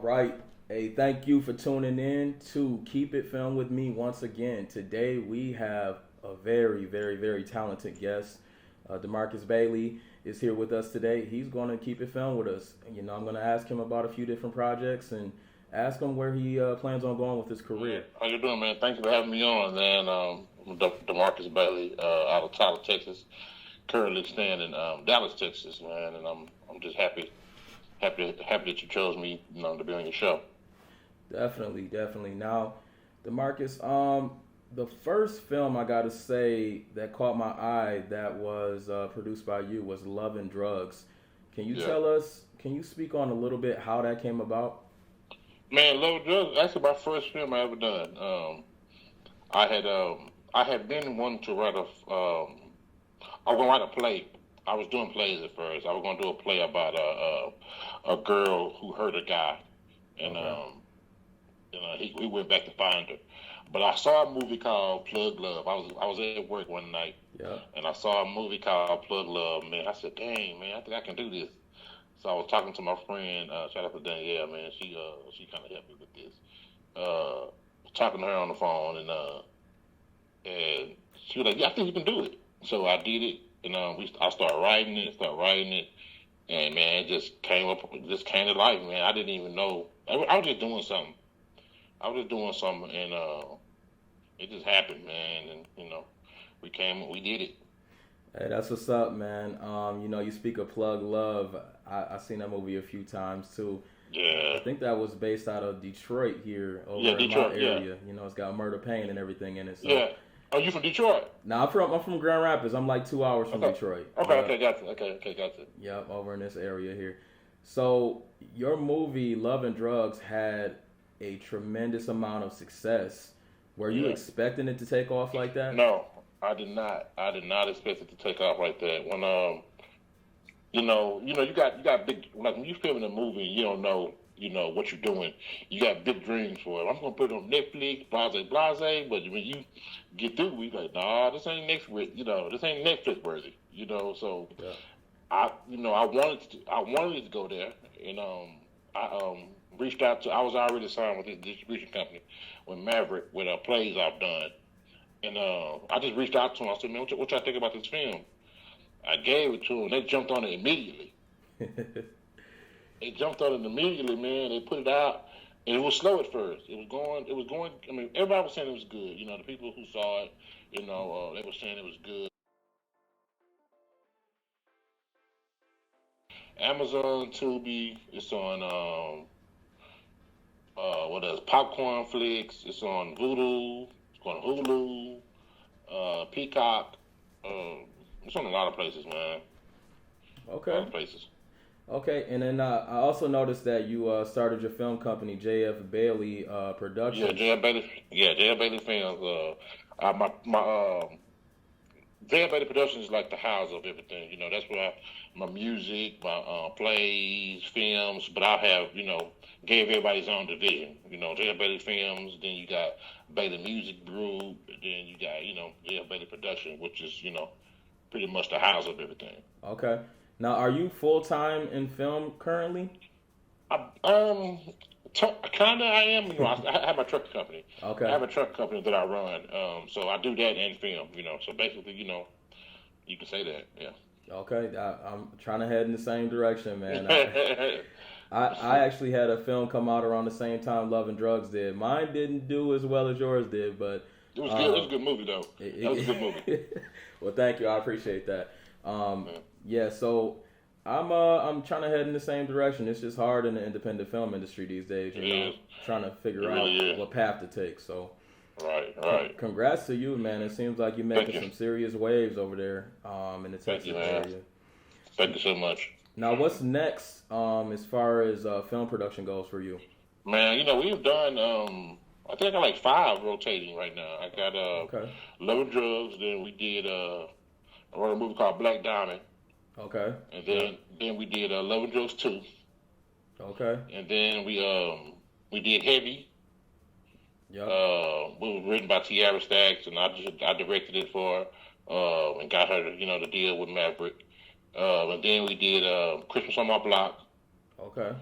right. Hey, thank you for tuning in to Keep It Film with me once again. Today we have a very, very, very talented guest. Demarcus Bailey is here with us today. He's going to keep it film with us. I'm going to ask him about a few different projects and ask him where he plans on going with his career. How you doing, man? Thank you for having me on, man. I'm Demarcus Bailey, out of Tyler, Texas. Currently staying in Dallas, Texas, man, and I'm just happy that you chose me, to be on your show. Definitely. Now, DeMarcus, the first film I gotta say that caught my eye that was produced by you was Love and Drugs. Can you tell us? Can you speak on a little bit how that came about? Man, Love and Drugs actually my first film I ever done. I had been wanting to write I was gonna write a play. I was doing plays at first. I was gonna do a play about a girl who hurt a guy, and he went back to find her. But I saw a movie called Plug Love. I was at work one night, and I saw a movie called Plug Love. Man, I said, "Dang, man, I think I can do this." So I was talking to my friend, shout out to Danielle, man. She kind of helped me with this. Talking to her on the phone, and she was like, "Yeah, I think you can do it." So I did it, and I started writing it, and man, it just came to life, man. I didn't even know. I was just doing something. And it just happened, man. And we did it. Hey, that's what's up, man. You speak of Plug Love. I seen that movie a few times too. Yeah. I think that was based out of Detroit here over in Detroit, my area. It's got Murder Pain and everything in it. So. Yeah. Are you from Detroit? No, I'm from Grand Rapids. I'm like 2 hours from Detroit. Okay, gotcha. Okay, gotcha. Yep, over in this area here. So your movie Love and Drugs had a tremendous amount of success. Were you expecting it to take off like that? No, I did not. I did not expect it to take off like that. When you got big, like when you filming a movie, you don't know, what you're doing. You got big dreams for it. I'm gonna put it on Netflix, blase. But when you get through, we like, nah, this ain't this ain't Netflix worthy. So I wanted to go there, and I reached out to. I was already signed with this distribution company with Maverick with plays I've done, and I just reached out to them. I said, man, what y'all think about this film? I gave it to them. They jumped on it immediately. They jumped on it immediately, man. They put it out, and it was slow at first. It was going. I mean, everybody was saying it was good. The people who saw it, they were saying it was good. Amazon, Tubi, it's on what else? Popcorn Flicks. It's on Voodoo. It's on Hulu, Peacock. It's on a lot of places, man. Okay. A lot of places. Okay, and then I also noticed that you started your film company, J.F. Bailey Productions. Yeah, J.F. Bailey Films. My J.F. Bailey Productions is like the house of everything. That's where my music, my plays, films. But I have, gave everybody his own division. J.F. Bailey Films. Then you got Bailey Music Group. Then you got, J.F. Bailey Production, which is, pretty much the house of everything. Okay. Now, are you full-time in film currently? Kinda I am. I have my truck company. Okay. I have a truck company that I run. So I do that and film, So basically, you can say that, yeah. Okay. I'm trying to head in the same direction, man. I actually had a film come out around the same time Love and Drugs did. Mine didn't do as well as yours did, but... It was good. It was a good movie, though. That was a good movie. Well, thank you. I appreciate that. Yeah, so I'm trying to head in the same direction. It's just hard in the independent film industry these days, trying to figure out what path to take. So, right. Congrats to you, man. It seems like you're making some serious waves over there in the Texas area. Thank you so much. Now, what's next as far as film production goes for you? Man, we've done. I think I got like 5 rotating right now. I got Love and Drugs. Then we did I wrote a movie called Black Diamond. Okay. And then we did Love and Drugs 2. Okay. And then we did Heavy. Yeah. It was written by Tiara Stacks, and I directed it for her, and got her the deal with Maverick. And then we did Christmas on My Block. Okay.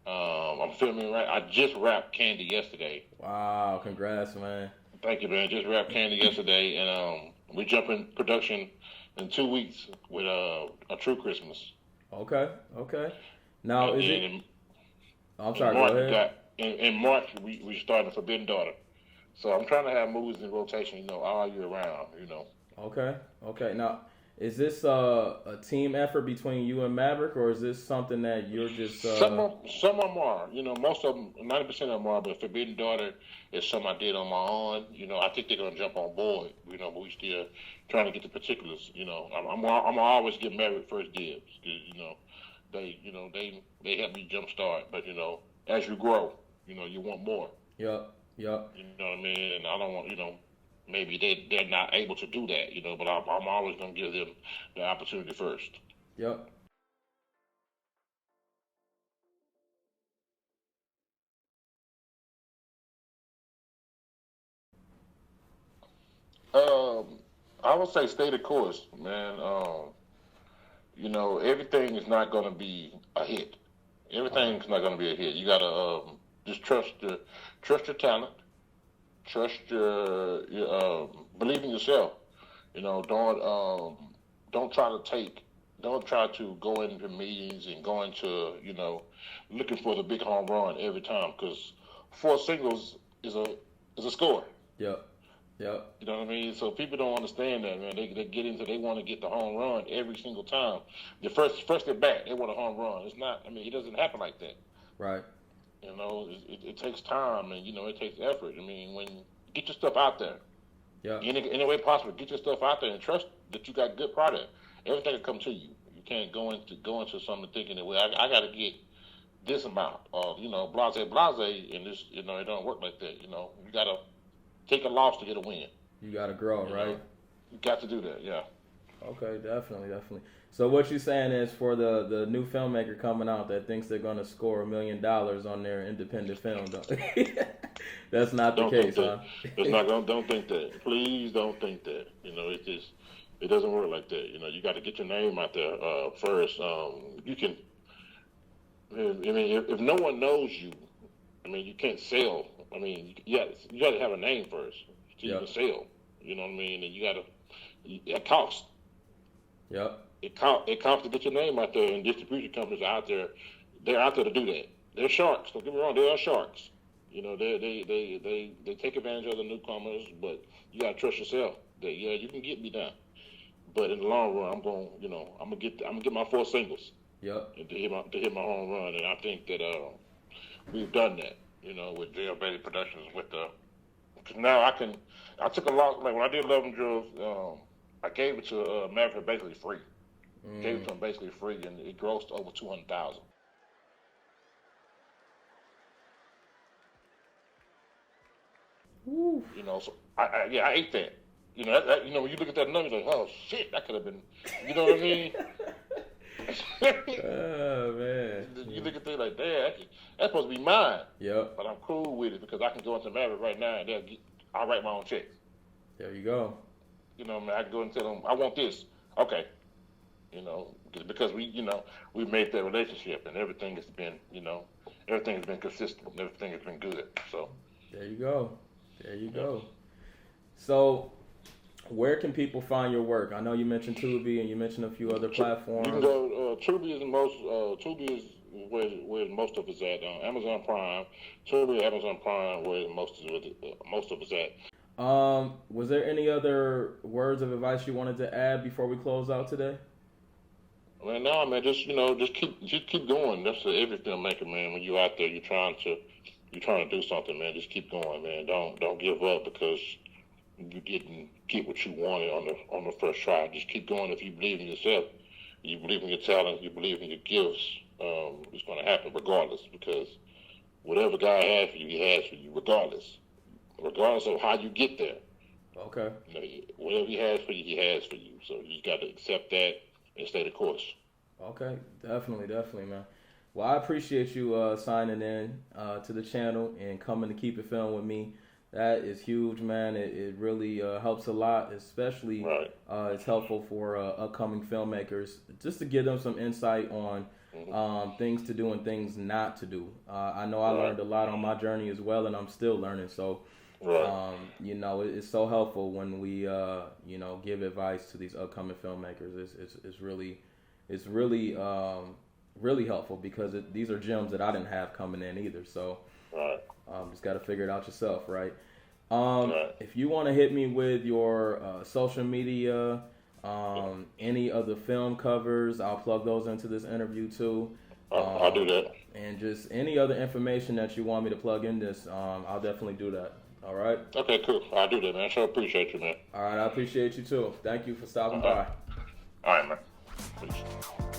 I'm filming right. I just wrapped Candy yesterday. Wow, congrats, man. Thank you, man. Just wrapped Candy yesterday, and we jump in production in 2 weeks with a True Christmas. Okay, okay. Now, And is then it? I'm in sorry. Go March we ahead. got in March we started Forbidden Daughter. So I'm trying to have movies in rotation, all year round. Okay, okay. Now, is this a team effort between you and Maverick, or is this something that you're just Some of them are, most of them, 90% of them are, but Forbidden Daughter is something I did on my own. I think they're gonna jump on board, but we still trying to get the particulars. I'm always give Maverick first dibs. 'Cause, they help me jumpstart, but as you grow, you want more. Yep, yep, You know what I mean? And I don't want, maybe they're not able to do that, but I'm always gonna give them the opportunity first. yep. Um, I would say stay the course, man. Everything is not gonna be a hit. Okay. Everything's not gonna be a hit. You gotta just trust your talent, trust believe in yourself. You know, don't try to take, don't try to go into meetings and go into looking for the big home run every time because four singles is a score. Yep, yep. You know what I mean? So people don't understand that, man. They get into they want to get the home run every single time. The first at bat, they want a home run. It's not. I mean, it doesn't happen like that. Right. It takes time and it takes effort. I mean, when get your stuff out there, Yep. any way possible, get your stuff out there and trust that you got good product. Everything will come to you. You can't go into something thinking that I got to get this amount of blase, and this it don't work like that. You got to take a loss to get a win. You gotta grow, You right? know, you got to do that. Yeah. Okay, definitely, definitely. So what you're saying is for the new filmmaker coming out that thinks they're gonna score $1 million on their independent film, that's not the Don't think case, that. huh? It's not gonna. Don't think that. Please don't think that. It's just. It doesn't work like that. You got to get your name out there first. You can. I mean, if no one knows you, I mean, you can't sell. I mean, you got to have a name first so you can Yep, sell. You know what I mean? And you got to. It costs. yep. It costs to get your name out there, and distribution companies are out there. They're out there to do that. They're sharks. Don't get me wrong. They are sharks. They take advantage of the newcomers, but you gotta trust yourself. That yeah, you can get me down, but in the long run, I'm gonna get my four singles Yep. and to hit my home run, and I think that we've done that. With J.L. Bailey Productions with the because now I took a lot like when I did Love and Drugs, I gave it to Maverick basically free. Gave it Mm. to him basically free, and it grossed over 200,000. Woo. So I ate that. When you look at that number, you're like, oh shit, that could have been. You know what I mean? Oh man. You look at things like, damn, that's supposed to be mine. Yep. But I'm cool with it because I can go into Maverick right now and I'll write my own checks. There you go. What I mean? I can go and tell them, I want this. Okay. Because we made that relationship and everything has been consistent and everything has been good. So, There you go. There you yeah. go. So, where can people find your work? I know you mentioned Tubi and you mentioned a few other You can platforms. go. Tubi is the most. Tubi is where most of us at. Amazon Prime, Tubi, Amazon Prime, where most of us at. Was there any other words of advice you wanted to add before we close out today? Man, no, man, just keep going. That's every filmmaker, man. When you're out there, you're trying to do something, man. Just keep going, man. Don't give up because you didn't get what you wanted on the first try. Just keep going. If you believe in yourself, you believe in your talent, you believe in your gifts, it's going to happen regardless. Because whatever God has for you, He has for you, regardless of how you get there. Okay. Whatever He has for you, He has for you. So you just got to accept that and stay the course. Okay. Definitely, definitely, man. Well, I appreciate you signing in to the channel and coming to keep it filmed with me. That is huge, man. It really helps a lot, especially Right. it's helpful for upcoming filmmakers just to give them some insight on things to do and things not to do. I know I learned a lot on my journey as well, and I'm still learning. So, Right. you know, it's so helpful when we, you know, give advice to these upcoming filmmakers. It's really helpful because these are gems that I didn't have coming in either. So, Right. just got to figure it out yourself, right? Right. If you want to hit me with your social media, any of the film covers, I'll plug those into this interview too. I'll do that. And just any other information that you want me to plug in this, I'll definitely do that. All right? Okay, cool. I'll do that, man. Sure appreciate you, man. All right, I appreciate you too. Thank you for stopping by. All right, man. Peace.